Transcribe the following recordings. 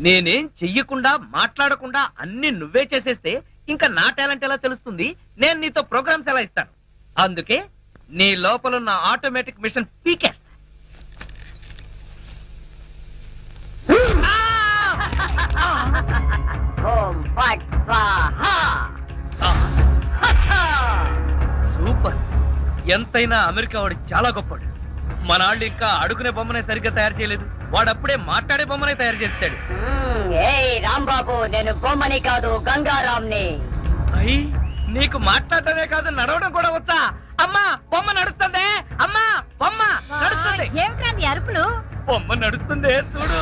నేనేం చెయ్యకుండా మాట్లాడకుండా అన్ని నువ్వే చేసేస్తే ఇంకా నా టాలెంట్ ఎలా తెలుస్తుంది? నేను నీతో ప్రోగ్రామ్స్ ఎలా ఇస్తాను? అందుకే నీ లోపల ఉన్న ఆటోమేటిక్ మిషన్ పీకేస్తా. సూపర్. ఎంతైనా అమెరికా వాడు చాలా గొప్పవాడు. మన వాళ్ళు ఇంకా అడుగునే బొమ్మనే సరిగ్గా తయారు చేయలేదు, వాడప్పుడే మాట్లాడే బొమ్మనే తయారు చేస్తాడు. రాంబాబు, నేను బొమ్మని కాదు గంగారాంని. అయ్యి, నీకు మాట్లాడటమే కాదు నడవడం కూడా వచ్చా? అమ్మా బొమ్మ నడుస్తుంది, అమ్మా బొమ్మ నడుస్తుంది. ఏమిటండి అరుపులు? బొమ్మ నడుస్తుంది చూడు.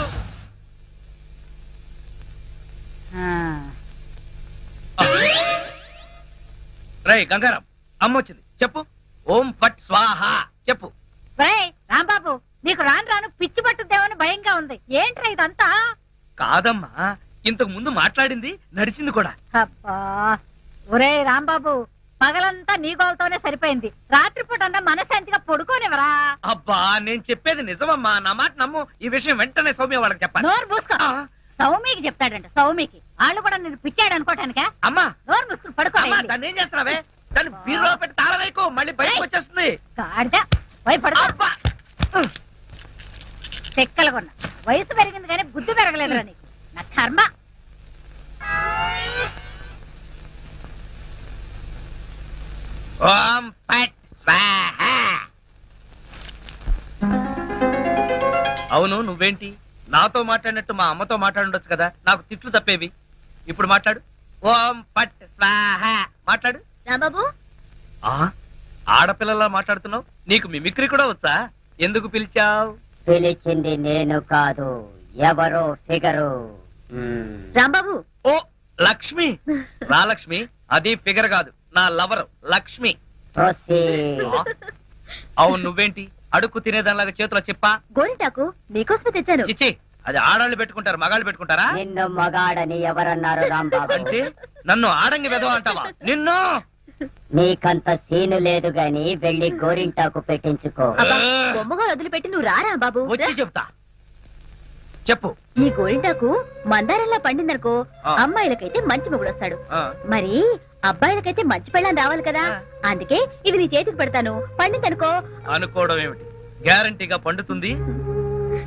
రై గంగారాం, అమ్మ వచ్చింది, చెప్పు. ఓం ఫట్ స్వాహ చెప్పు. రాంబాబు, నీకు రాను రాను పిచ్చి పట్టుద్దేమని భయంగా ఉంది. ఏంట్రా ఇదంతా? కాదమ్మా, ఇంతకు ముందు మాట్లాడింది నడిచింది కూడా. అబ్బా, ఒరే రాంబాబు, పగలంతా నీ గోలతోనే సరిపోయింది. రాత్రిపూట అన్నా మనశాంతిగా పడుకోనివరా? అబ్బా, నేను చెప్పేది నిజమమ్మా, నా మాట నమ్ము. ఈ విషయం వెంటనే సౌమ్య వాళ్ళకి చెప్పాలి. నోరు మూసుకో. సౌమికి చెప్తాడంట. సౌమికి వాళ్ళు కూడా నేను పిచ్చాడు అనుకోటానికా? అమ్మా నోరు మూసుకుని పడుకో. దాన్ని ఏం చేస్తున్నావే? దాన్ని బీరులో పెట్టి తాళం వేయకు, మళ్ళీ బయటకు వచ్చేస్తుంది. గాడిద, పోయి పడుకో. చెక్కలు కొన్నా. వయసు పెరిగింది కానీ బుద్ధి పెరగలేదురా నీకు. నా కర్మ. ఓం ఫట్ స్వాహ. అవును, నువ్వేంటి నాతో మాట్లాడినట్టు మా అమ్మతో మాట్లాడుండొచ్చు కదా, నాకు తిట్లు తప్పేవి. ఇప్పుడు మాట్లాడు. ఓం ఫట్ స్వాహ మాట్లాడు. రాంబాబు, ఆడపిల్లలా మాట్లాడుతున్నావు. నీకు మిమిక్రీ కూడా వచ్చా? ఎందుకు పిలిచావు? పిలిచింది నేను కాదు, ఎవరో ఫిగరు. రాంబాబు. ఓ లక్ష్మి. రా లక్ష్మి, అది ఫిగర్ కాదు, నా లవర్ లక్ష్మి. అవును, నువ్వేంటి అడుక్కు తినేదానిలాగా చేతిలో చెప్పా? గోరింటాకు నీకోసమే తెచ్చాను. చిచ్చి, అది ఆడాళ్ళు పెట్టుకుంటారు, మగాళ్ళు పెట్టుకుంటారా? నిన్ను మగాడని ఎవరన్నారు రాంబాబు? అంటే నన్ను ఆడంగి వెదవ అంటావా? నిన్ను. నీకంత సీను లేదు గాని వెళ్ళి గోరింటాకు పెట్టించుకో. బొమ్మగా వదిలిపెట్టి నువ్వు రారా బాబు. వచ్చి చెప్తా, చెప్పు. ఈ గోరింటాకు మందారంలా పండిందనుకో, అమ్మాయిలకైతే మంచి మొగుడు వస్తాడు. మరి అబ్బాయిలకైతే మంచి పెళ్ళాన్ని రావాలి కదా, అందుకే ఇది నీ చేతికి పెడతాను. పండిందనుకో. అనుకోవడం ఏమిటి, గ్యారంటీగా పండుతుంది.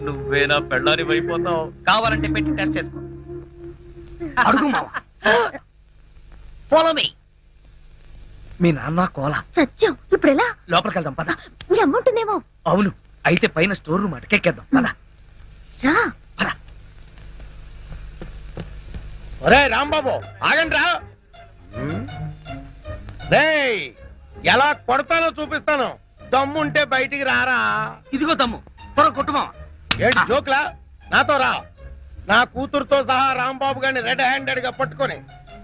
నువ్వేనా పెళ్ళాని అయిపోతావు. కావాలంటే పెట్టి టెస్ట్ చేసుకో. అడుగు మావా. Follow me. మీ నాన్న కోల సత్యం. ఇప్పుడు ఎలా? లోపలికి వెళ్దాం పద. నీ అమ్ముంటుందేమో. అవును, అయితే పైన స్టోర్ రూమ్ అటకెక్కేద్దాం పద. రా. ఒరే రాంబాబు, ఆగండి రా. రేయ్, ఎలా కొడతానో చూపిస్తాను. దమ్ముంటే బయటికి రారా. ఇదిగో దమ్ము, త్వర కొట్టుమా. ఏంటి జోక్లా? నాతో రా. నా కూతురుతో సహా రాంబాబు గారిని రెడ్ హ్యాండెడ్ గా పట్టుకొని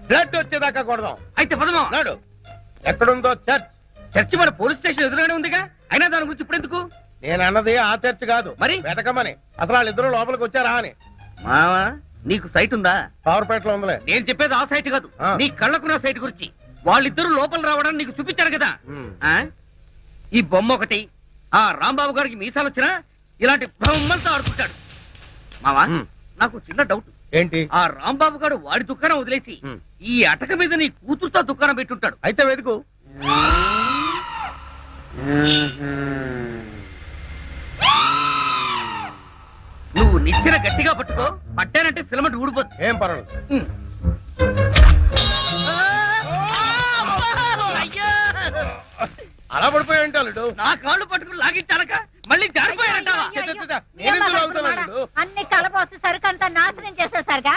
బ్లడ్ వచ్చేదాకా కొడదాం. అయితే పదమా. నాడు ఎక్కడుందో చర్చ్. చర్చి మన పోలీస్ స్టేషన్ ఎదురుగానే ఉందిగా, అయినా దాని గురించి ఇప్పుడు ఎందుకు? నేను అన్నది ఆ చర్చ్ కాదు, మరి వెతకమని. అసలు వాళ్ళిద్దరూ లోపలికి వచ్చారా అని. మావా, నీకు సైట్ ఉందా? పవర్పేటలో ఉందిలే. నేను చెప్పేది ఆ సైట్ కాదు, నీ కళ్ళకున్న సైట్ గురించి. వాళ్ళిద్దరూ లోపల రావడానికి నీకు చూపించారు కదా. ఈ బొమ్మ ఒకటి, ఆ రాంబాబు గారికి మీసాలు వచ్చినా ఇలాంటి బొమ్మలతో ఆడుకుంటాడు. మావా, నాకు చిన్న డౌట్. ఏంటి? ఆ రాంబాబు గారు వాడి దుకాణం వదిలేసి ఈ అటక మీద నీ కూతురుతో దుకాణం పెట్టుంటాడు. అయితే వెతుకు. నువ్వు నిచ్చిన గట్టిగా పట్టుకో, పట్టానంటే ఫిలమెంట్ ఊడిపోతుంది. ఏం పర్వాలేదు. అలా పడిపోయి ఉంటాడు. నా కాళ్ళు పట్టుకుని లాగించాలక మళ్ళీ జారిపోయారంటావా? అన్ని కలపోసి సరుకంతా నాశనం చేసేసరిగా.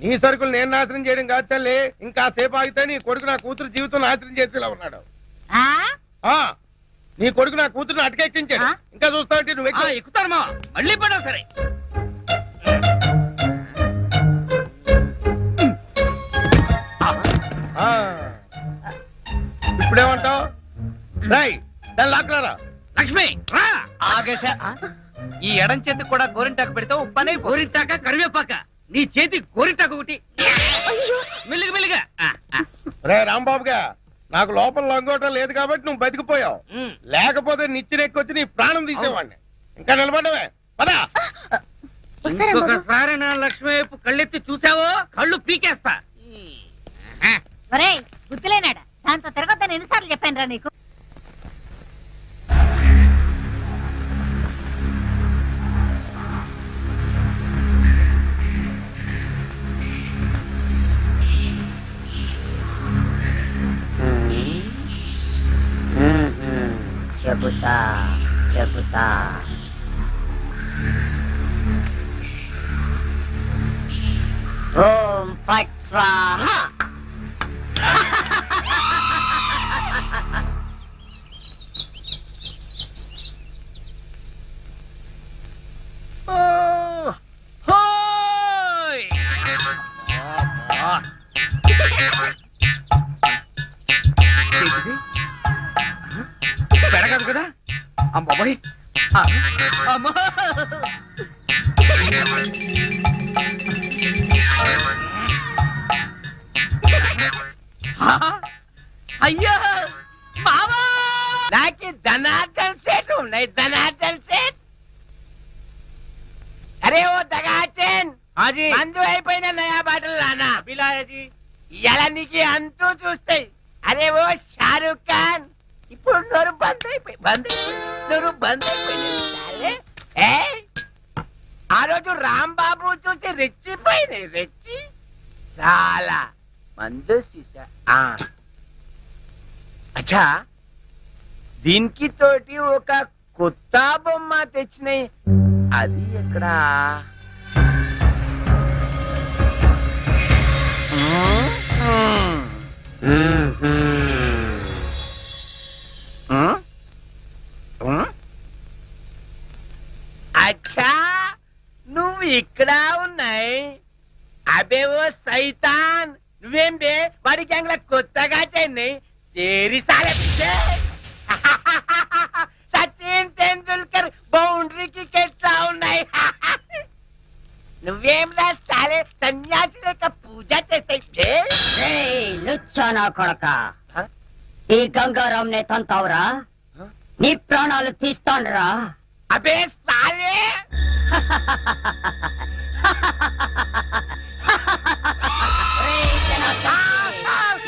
నీ సరుకులు నేను నాశనం చేయడం కాదు తల్లి. ఇంకా సేపు ఆగితే నీ కొడుకు నా కూతురు జీవితం నాశనం చేసేలా ఉన్నాడు. నీ కొడుకు నా కూతురుని అటకెక్కించాడు. ఇంకా చూస్తావు నువ్వు. ఎక్కుతాను మా, మళ్ళీ పడవు. సరే, ఇప్పుడేమంటావు? రాయ్, దాన్ని లాక్కలారా. లక్ష్మి రా. ఆగేశ, ఈ ఎడం చేతికి కూడా గోరింటాకు పెడితే ఉప్పనే. గోరింటాక కరివేపాక, నీ చేతి గోరింటాకు ఒకటి. మెల్లిగా మెల్లిగా. రే రాంబాబుగా, నాకు లోపల లొంగోటం లేదు కాబట్టి నువ్వు బతికిపోయావు. లేకపోతే నిచ్చెనెక్కొచ్చి నీ ప్రాణం తీసేవాడిని. ఇంకా నిలబడవే పదా. వస్తా రాంబాబు. ఇంకొకసారి నా లక్ష్మి వైపు కళ్ళెత్తి చూసావో కళ్ళు పీకేస్తా. ఒరేయ్ గుర్తులేనాడా దాంతో తిరగొద్దని ఎన్నిసార్లు చెప్పాను రా నీకు. చెబుతా చెబుతా ఓం ఫట్ స్వాహ ఓ, హోయ్! అబ్బా! ఏంటిది? పెరగదు కదా అమ్మాయి అమ్మా అయ్యా మామా నాకు ధనార్దన్ సెట్ ఉన్నాయి ధనార్దన్ సెట్. అరే ఓ దగాచన్ హాజీ మందు అయిపోయిన నయా బాటలు రానా బిలాయజీ ఇలా నీకు అంతూ చూస్తాయి. అరే ఓ షారూక్ ఖాన్ ఇప్పుడు నోరు బంద్ అయిపోయి నోరు బంద్ అయిపోయింది. సరే, ఏయ్, ఆ రోజు రాంబాబు చూసి రెచ్చిపోయింది రెచ్చి చాలా మందు సీసా. అచ్చా దీనికి తోటి ఒక కొత్త బొమ్మ తెచ్చినాయి. అది ఎక్కడ అచ్చా నువ్వు ఇక్కడ ఉన్నాయి. అబే ఓ సైతాన్ నువ్వేం బే వాడి గ్యాంగ్ లా కొత్తగా చెంది తేరి సాలే పిచ్చే. సచిన్ తెండూల్కర్ బౌండరీకి ఎట్లా ఉన్నాయి. నువ్వేం రా సాలే సన్యాసి లేక పూజ చేస్తాయి. లుచ్చానా కొడక ఈ గంగారాం నే తంతావురా నీ ప్రాణాలు తీస్తానురా. అబే సాలే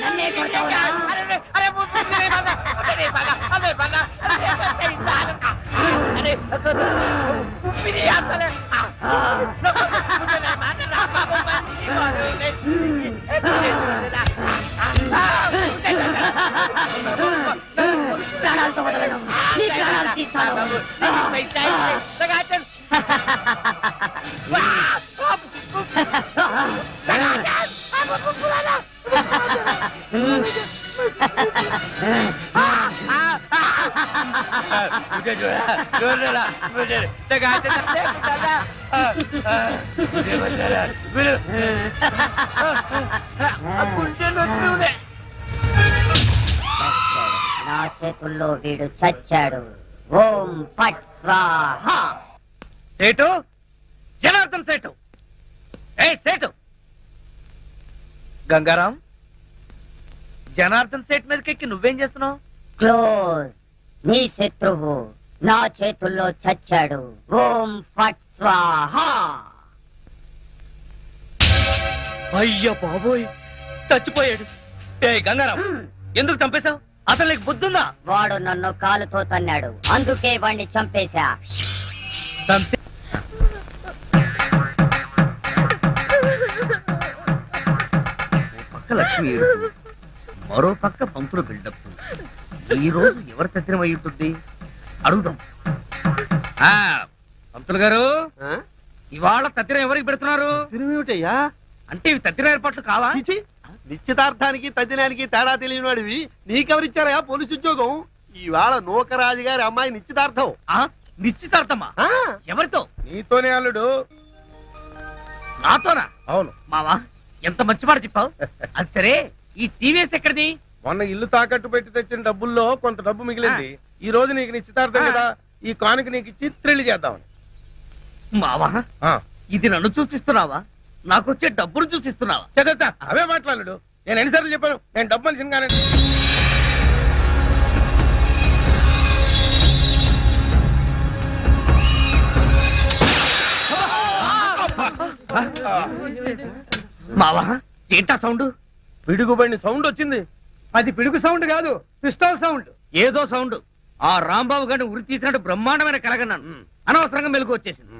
నన్నే కొడతావురా? ప్రాణాలతో వదలను నీ ప్రాణాలు తీస్తాను. मुझे जो है जोर डाला मुझे लगाते दादा मुझे बचा रहा गुरु मुझे नొచ్చునే నా చేతుల్లో వీడు చచ్చాడు. ఓం ఫట్ స్వాహ. సేటు జనార్దన్ సేటు ఏ సేటు గంగారాం జనార్దన్ సేట్ మీదకెక్కి నువ్వేం చేస్తున్నావు? క్లోజ్. నీ శత్రువు నా చేతుల్లో చచ్చాడు. ఓం ఫట్ స్వాహ. అయ్య బాబోయ్ చచ్చిపోయాడు. ఏ గంగారాం ఎందుకు చంపేశావు? అసలు నీకు బుద్ధుందా? వాడు నన్ను కాలుతో తన్నాడు అందుకే వాణ్ణి చంపేశా. చంపే పక్క లక్ష్మి ఏడుపు, మరో పక్క పంతులు బిల్డప్. ఈ రోజు ఎవరి తద్దినం అయి ఉంటుంది అడుగుదాం. పంతులు గారు ఇవాళ తద్దినం ఎవరికి పెడుతున్నారు? తిరుమేమిటయ్యా? అంటే ఇవి తద్దిన ఏర్పాట్లు కావా? చిచి, నిశ్చితార్థానికి తద్దినానికి తేడా తెలియని వాడివి నీకెవరిచ్చారయా పోలీసు ఉద్యోగం? ఇవాళ నూకరాజు గారి అమ్మాయి నిశ్చితార్థం. నిశ్చితార్థమా? ఆ, ఎవరితో? నీతోనే అల్లుడు. నాతోనా? అవును. మావా ఎంత మంచి మాట చెప్పావు. అది సరే ఈ టీవీఎస్ ఎక్కడిది? మొన్న ఇల్లు తాకట్టు పెట్టి తెచ్చిన డబ్బుల్లో కొంత డబ్బు మిగిలింది. ఈ రోజు నీకు నిశ్చితార్థం కదా, ఈ కానుక నీకు ఇచ్చి త్రిల్లి చేద్దామని. మావా ఇది నన్ను చూసిస్తున్నావా? నాకొచ్చే డబ్బులు చూసిస్తున్నావా? చక్కగా అవే మాట్లాడు. నేను ఎన్నిసార్లు చెప్పాను నేను డబ్బు మనిషిని కానీ. మావా ఏంటా సౌండ్? పిడుగుబడిన సౌండ్ వచ్చింది. అది పిడుగు సౌండ్ కాదు, పిస్టల్ సౌండ్. ఏదో సౌండ్. ఆ రాంబాబు గారిని ఉరి తీసినట్టు బ్రహ్మాండమైన కలగన్నాను. అనవసరంగా మెలకు వచ్చేసింది.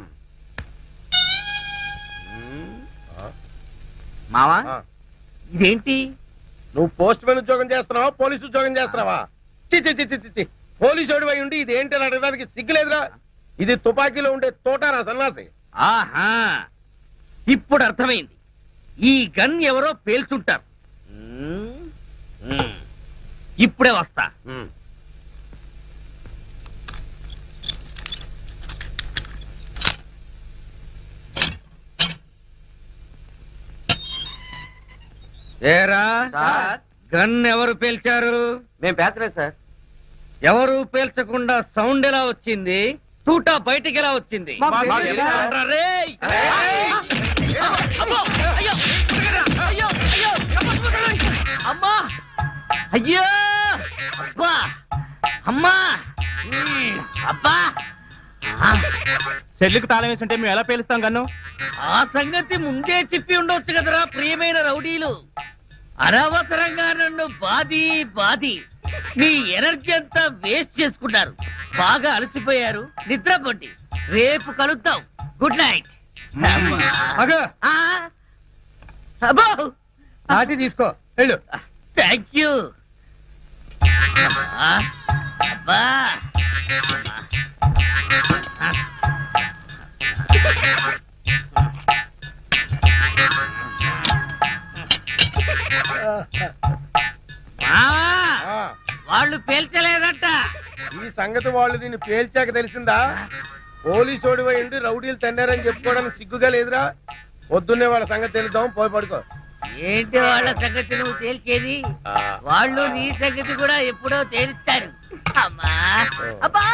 మావా ఆ, ఇదేంటి? నువ్వు పోస్ట్ మ్యాన్ ఉద్యోగం చేస్తున్నావా, పోలీసు ఉద్యోగం చేస్తున్నావా? చి చి చి చి చి, చి. పోలీసు అయి ఉండి ఇది ఏంటి అని అడగడానికి సిగ్గులేదురా? ఇది తుపాకీలో ఉండే తోటారా సన్నాసి. ఆహా ఇప్పుడు అర్థమైంది. ఈ గన్ ఎవరో పేల్చుంటారు. ఇప్పుడే వస్తా. ఏరా గన్ ఎవరు పేల్చారు? మేము పేర్చలేదు సార్. ఎవరు పేల్చకుండా సౌండ్ ఎలా వచ్చింది? తూటా బయటికి ఎలా వచ్చింది? మాకు తెలియదు సార్. ఏంట్రా రేయ్? అమ్మో! అయ్యో! అయ్యో! అయ్యో! అమ్మా! అయ్యో! అబ్బా! అమ్మా! అబ్బా! సెల్లుకి తాళం వేస్తుంటే మేము ఎలా పేలుస్తాం కన్ను? ఆ సంగతి ముందే చెప్పి ఉండొచ్చు కదరా ప్రియమైన రౌడీలు. అనవసరంగా నన్ను బాది మీ ఎనర్జీ అంతా వేస్ట్ చేసుకున్నారు. బాగా అలసిపోయారు, నిద్రపోండి. రేపు కలుద్దాం. Good night. అగో అబ్బో నాటి తీసుకో వెళ్ళు. Thank you. అబ్బా ఆ, వాళ్ళు పేల్చలేదట. ఈ సంగతి వాళ్ళు నిన్ను పేల్చాక తెలిసిందా? పోలీసు ఓడిపోయి ఉండి రౌడీలు తండారని చెప్పుకోవడానికి సిగ్గుగా లేదురా? పొద్దున్నే వాళ్ళ సంగతి తెలుద్దాం, పోయి పడుకో. ఏంటి వాళ్ళ సంగతి నువ్వు తేల్చేది? ఆ, వాళ్ళు నీ సంగతి కూడా ఎప్పుడో తేలుస్తారు. అమ్మా అబ్బా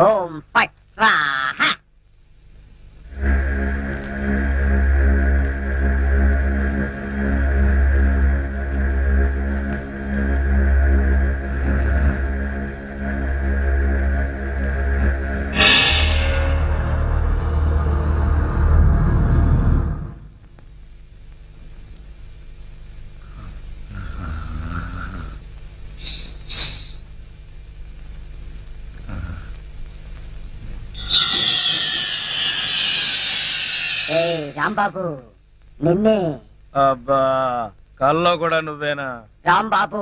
ఓం ఫట్ స్వాహ. ఏ రాంబాబు, నిన్నే. అబ్బా కల్లో కూడా నువ్వేనా? రాంబాబు,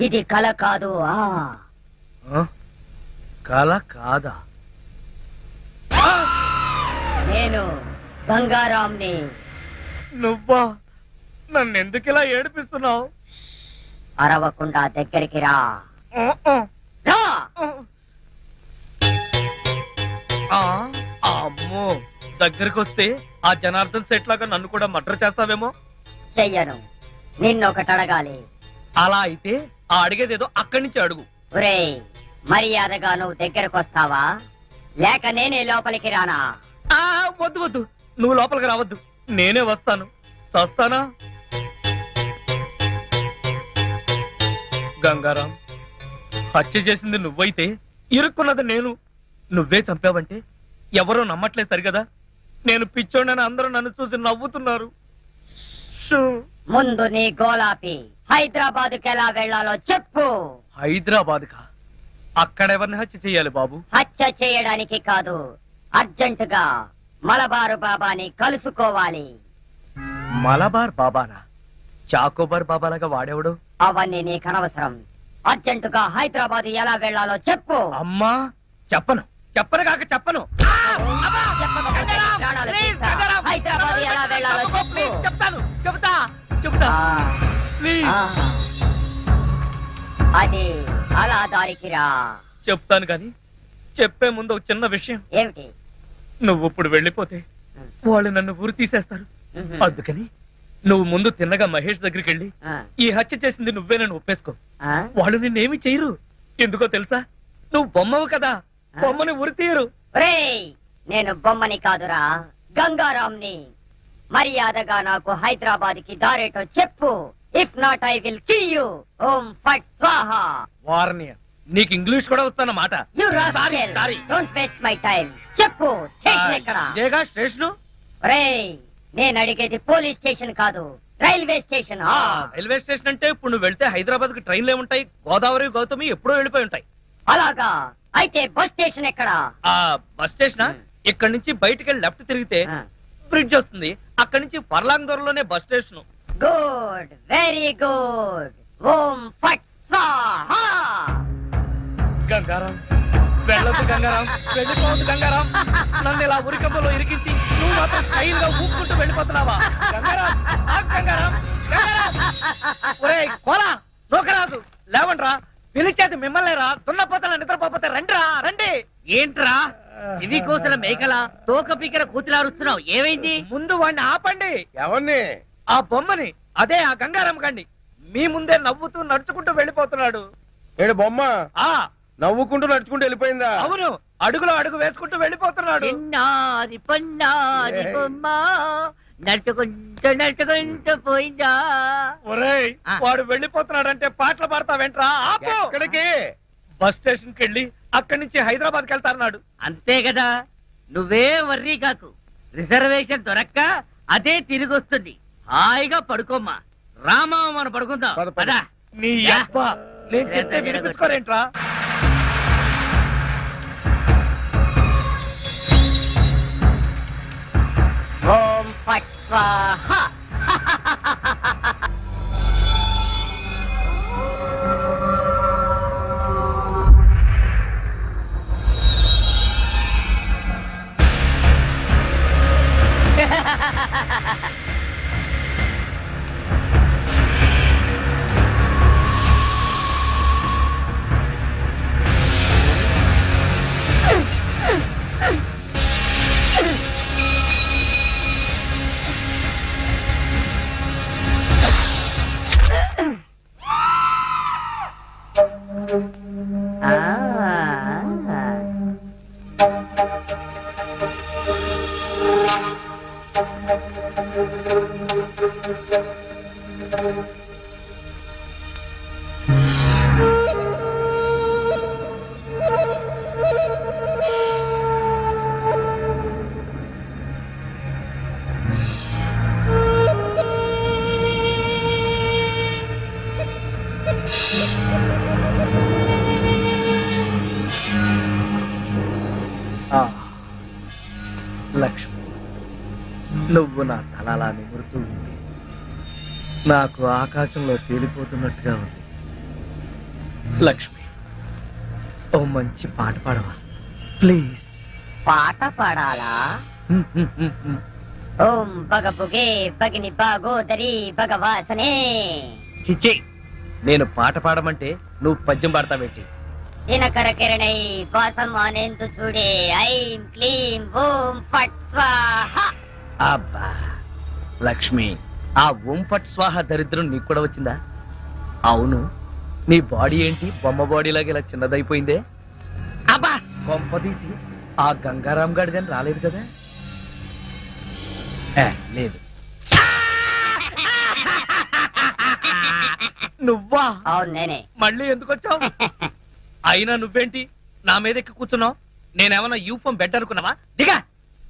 ఇది కల కాదు. కల కాదా? నేను గంగారాంని. నువ్వా? నన్ను ఎందుకు ఇలా ఏడిపిస్తున్నావు? అరవకుండా దగ్గరికి రా. రా. అమ్మో, దగ్గరికి వస్తే ఆ జనార్దన్ సెట్ లాగా నన్ను కూడా మర్డర్ చేస్తావేమో. చెయ్యను. నిన్నొకటి అడగాలి. అలా అయితే ఆ అడిగేదేదో అక్కడి నుంచి అడుగు. ఒరేయ్, మర్యాదగా నువ్వు దగ్గరకు వస్తావా, లేక నేనే లోపలికి రానా? వద్దు వద్దు, నువ్వు లోపలికి రావద్దు, నేనే వస్తాను. చస్తానా? గంగారాం, హత్య చేసింది నువ్వైతే ఇరుక్కున్నది నేను. నువ్వే చంపావంటే ఎవరో నమ్మట్లేదు సరిగదా? నేను పిచ్చోడని అందరూ నన్ను చూసి నవ్వుతున్నారు. ముందు నీ గోలాపి హైదరాబాద్కి ఎలా వెళ్ళాలో చెప్పు. హైదరాబాద్ కా? అక్కడ ఎవరిని హత్య చెయ్యాలి బాబు? హత్య చేయడానికి కాదు, అర్జెంటుగా మలబారు బాబాని కలుసుకోవాలి. మలబార్ బాబానా? చాకోబార్ బాబాలాగా వాడేవాడు? అవన్నీ నీకు అనవసరం. అర్జెంటుగా హైదరాబాద్ ఎలా వెళ్ళాలో చెప్పు. అమ్మా చెప్పను. చెప్పను కాక చెప్పను. చెప్పకపోతే నీ ప్రాణాలు Please, తీస్తా. గంగారాం. హైదరాబాద్ ఎలా వెళ్ళాలో చెప్పు. Please, చెప్తాను చెబుతా ప్లీజ్. అది అలా దారికి రా. చెప్తాను కానీ చెప్పే ముందు ఒక చిన్న విషయం. ఏమిటి? నువ్వు ఇప్పుడు వెళ్ళిపోతే వాళ్ళు నన్ను ఊరు తీసేస్తారు. మ్మ్. అందుకని నువ్వు ముందు తిన్నగా మహేష్ దగ్గరికి వెళ్ళి ఆ, ఈ హత్య చేసింది నువ్వేనని ఒప్పేసుకో. ఆ? వాళ్ళు నిన్నేమి చేయరు. ఎందుకో తెలుసా? నువ్వు బొమ్మవు కదా, బొమ్మని ఉరి తీయరు. ఒరేయ్, నేను బొమ్మని కాదురా, గంగారాంని. మర్యాదగా నాకు హైదరాబాద్ కి దారేటో చెప్పు. If not I will kill you. ఓం ఫట్ స్వాహా. వార్నియ, నీకు ఇంగ్లీష్ కూడా వస్తానమాట. You Sorry, sorry. Don't waste my time. చెప్పు, స్టేషన్ ఎక్కడ? ఇదేగా స్టేషను. ఒరేయ్, నేను అడిగేది పోలీస్ స్టేషన్ కాదు, రైల్వే స్టేషన్. రైల్వే స్టేషన్ అంటే ఇప్పుడు నువ్వు వెళ్తే హైదరాబాద్ కి ట్రైన్లు ఏముంటాయి? గోదావరి గౌతమి ఎప్పుడో వెళ్ళిపోయి ఉంటాయి. అలాగా? అయితే బస్ స్టేషన్ ఎక్కడ? ఆ బస్ స్టేషన్ ఇక్కడ నుంచి బయటికి వెళ్ళి లెఫ్ట్ తిరిగితే బ్రిడ్జ్ వస్తుంది. అక్కడి నుంచి ఫర్లాంగ్ దూరంలోనే bus station. Good, very good. ఓం ఫట్ స్వాహా. గంగారాం, వెళ్ళొద్దు గంగారాం, వెళ్ళిపోవద్దు గంగారాం. నన్ను ఇలా ఉరికంపలో ఇరికించి నువ్వు మాత్రం స్టైల్ గా ఊపుకుంటూ వెళ్ళిపోతున్నావా? గంగారాం, ఆగు గంగారాం, గంగారాం. ఒరేయ్ కోలా, నోకరాజు, లేవండ్రా. పిలిచేది మిమ్మల్నేరా, దున్నపోతల నిద్రపోతే రండిరా, రండి. ఏంట్రా ఇవి కోసిన మేకల తోక పీకర కూతులారుస్తున్నావు? ఏమైంది? ముందు వాడిని ఆపండి. ఎవరిని? ఆ బొమ్మని, అదే ఆ గంగారాం గండి. మీ ముందే నవ్వుతూ నడుచుకుంటూ వెళ్ళిపోతున్నాడు. ఏడు బొమ్మ ఆ నవ్వుకుంటూ నడుచుకుంటూ వెళ్ళిపోయిందా? అవును, అడుగులో అడుగు వేసుకుంటూ వెళ్ళిపోతున్నాడు. చిన్నారి పొన్నారి బొమ్మ నడుచుకుంటూ పోయిందా? ఒరేయ్, వాడు వెళ్ళిపోతున్నాడంటే పాటలు పాడతా వెంట్రా. ఆపు. ఎక్కడికి? బస్ స్టేషన్ కి వెళ్ళి అక్కడి నుంచి హైదరాబాద్ కి వెళ్తాన్నాడు. అంతే కదా, నువ్వే వర్రీ కాకు. రిజర్వేషన్ దొరక్క అదే తిరిగి వస్తుంది. హాయిగా పడుకోమ్మా. రామా, మనం పడుకుందాం. పద, పద. పద. నీ అబ్బా, నేను చెప్తే వినిపించుకోరేంట్రా? ఓం ఫట్ స్వాహా. లక్ష్మి, నువ్వు నా తలలా నిమురుతూ ఉంది. నాకు ఆకాశంలో తేలిపోతున్నట్టుగా ఉంది. లక్ష్మి, ఓ మంచి పాట పాడవా ప్లీజ్? పాట పాడాలా? ఓం బగబుగే బగిని బాగోదరి భగవాసనే. చిచ్చి, నేను పాట పాడమంటే నువ్వు పద్యం పాడతావేంటి? దినకర కిరణై వాసమానేందు చూడే. ఐం క్లీం ఓం ఫట్ స్వాహా. అబ్బా లక్ష్మి, ఆ ఓం ఫట్ స్వాహ దరిద్రం నీకు కూడా వచ్చిందా? అవును, నీ బాడీ ఏంటి బొమ్మ బాడీ లాగా ఇలా చిన్నదైపోయిందే? అబ్బా, కొంపదీసి ఆ గంగారాం గాడిదని రాలేదు కదా? లేదు. నువ్వా? అవును, నేనే. మళ్ళీ ఎందుకు వచ్చావు? అయినా నువ్వేంటి నా మీద ఎక్కి కూర్చున్నావు? నేనేమన్నా యూఫం బెడ్ అనుకున్నావా? దిగా.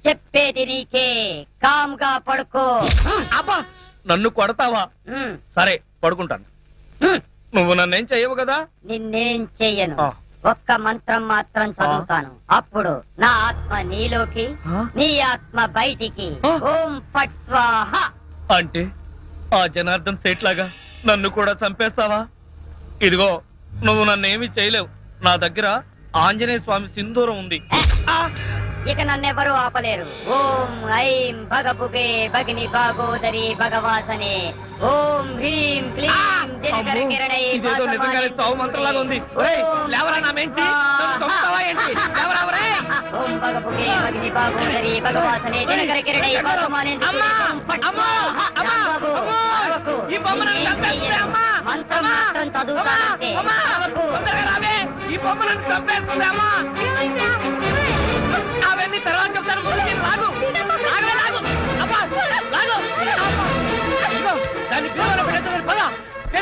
చెప్పేది నీకే, కామ్గా పడుకో. అబ్బా, నన్ను కొడతావా? సరే, పడుకుంటాను. నువ్వు నన్నేం చెయ్యవు కదా? నిన్నేం చెయ్యను. ఆ. ఒక్క మంత్రం మాత్రం చదువుతాను. అప్పుడు నా ఆత్మ నీలోకి, ఆ? నీ ఆత్మ బయటికి. ఆ. ఓం ఫట్ స్వాహా. అంటే ఆ జనార్దన్ సేట్ లాగా నన్ను కూడా చంపేస్తావా? ఇదిగో, నువ్వు నన్నేమి చేయలేవు. నా దగ్గర ఆంజనేయ స్వామి సింధూరం ఉంది. ఇక నన్నెవరూ ఆపలేరు. ఓం ఐం భగపుగే భగిని భాగోదరి భగవాసనే. ఓం హ్రీం క్లీం దినకర కిరణై ఇదేదో నిజంగానే చావు మంత్రంలాగా ఉంది. ఒరేయ్, లేవరా నా మెంచి, నన్ను చంపుతావా ఏంటి? లేవరా ఒరేయ్. ఓం భగపుగే భగిని భాగోదరి భగవాసనే దినకర కిరణై భాసమానే. అమ్మా, అమ్మా, అమ్మా, అమ్మా, ఈ బొమ్మను చంపేస్తుంది అమ్మా. మంత్రం మాత్రం చదువుతానంటే అమ్మా, తొందరగా రావే, ఈ బొమ్మలను చంపేస్తుంది అమ్మా.